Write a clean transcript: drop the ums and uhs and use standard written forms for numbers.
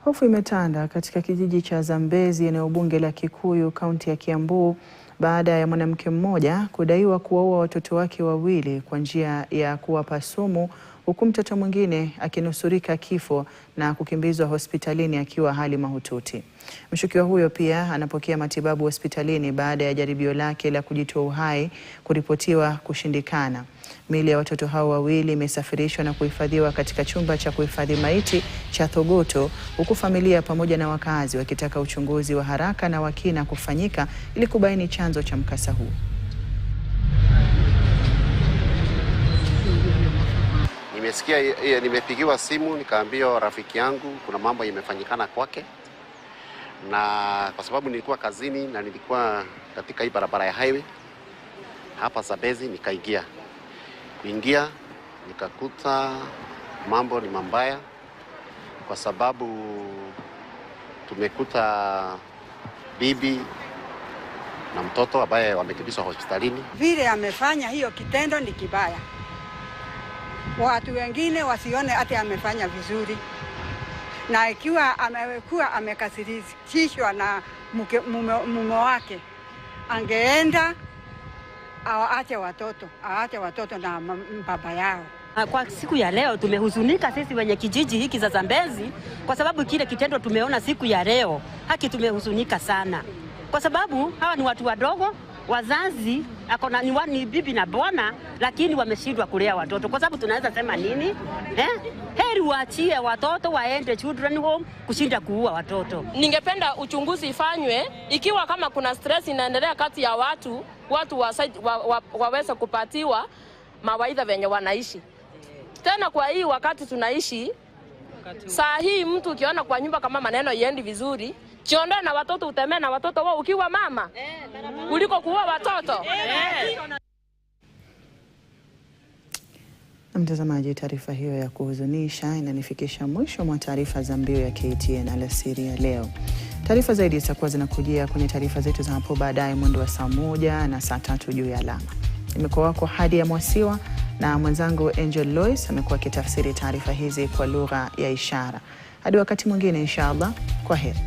Hofu imetanda katika kijiji cha Zambezi, eneo bunge la Kikuyu, kaunti ya Kiambu, baada ya mwanamke mmoja kudaiwa kuwaua watoto wake wawili kwa njia ya kuwapa sumu, huku mtoto mwingine akinusurika kifo na kukimbizwa hospitalini akiwa hali mahututi. Mshukiwa huyo pia anapokea matibabu hospitalini baada ya jaribio lake la kujitoa uhai kuripotiwa kushindikana. Miili ya watoto hao wawili imesafirishwa na kuhifadhiwa katika chumba cha kuhifadhi maiti cha Thogoto, huku familia pamoja na wakazi wakitaka uchunguzi wa haraka na wa kina kufanyika ili kubaini chanzo cha mkasa huu. Nimepigiwa simu nikaambiwa rafiki yangu kuna mambo yamefanyikana kwake, na kwa sababu nilikuwa kazini na nilikuwa katika hii barabara ya highway hapa Zambezi, kuingia nikakuta mambo ni mambaya, kwa sababu tumekuta bibi na mtoto ambaye wamekimbizwa hospitalini. Vile amefanya hiyo kitendo ni kibaya. Watu wengine wasione ati amefanya vizuri, na ikiwa amekuwa amekasirishwa na mume wake, angeenda aache watoto na baba yao. Kwa siku ya leo tumehuzunika sisi wenye kijiji hiki za Zambezi, kwa sababu kile kitendo tumeona siku ya leo, tumehuzunika sana, kwa sababu hawa ni watu wadogo, wazazi ni bibi na bwana, lakini wameshindwa kulea watoto. Kwa sababu tunaweza sema nini? Heri waachie watoto waende children home kushinda kuua watoto. Ningependa uchunguzi ifanywe, ikiwa kama kuna stress inaendelea kati ya watu waweze kupatiwa mawaidha venye wanaishi. Tena kwa hii wakati tunaishi, saa hii mtu ukiona kwa nyumba kama maneno yendi vizuri, jiondoe na watoto, utemee na watoto wao ukiwa mama kuliko kuua watoto. Mtazamaji, taarifa hiyo ya kuhuzunisha inanifikisha mwisho mwa taarifa za mbio ya KTN alasiri ya leo. Taarifa zaidi zitakuwa zinakujia kwenye taarifa zetu za hapo baadaye mwendo wa saa 1 na saa 3 juu ya alama. Nimekuwa wako Hadi ya Mwasiwa na mwenzangu Angel Lois amekuwa akitafsiri taarifa hizi kwa lugha ya ishara. Hadi wakati mwingine inshallah, kwa heri.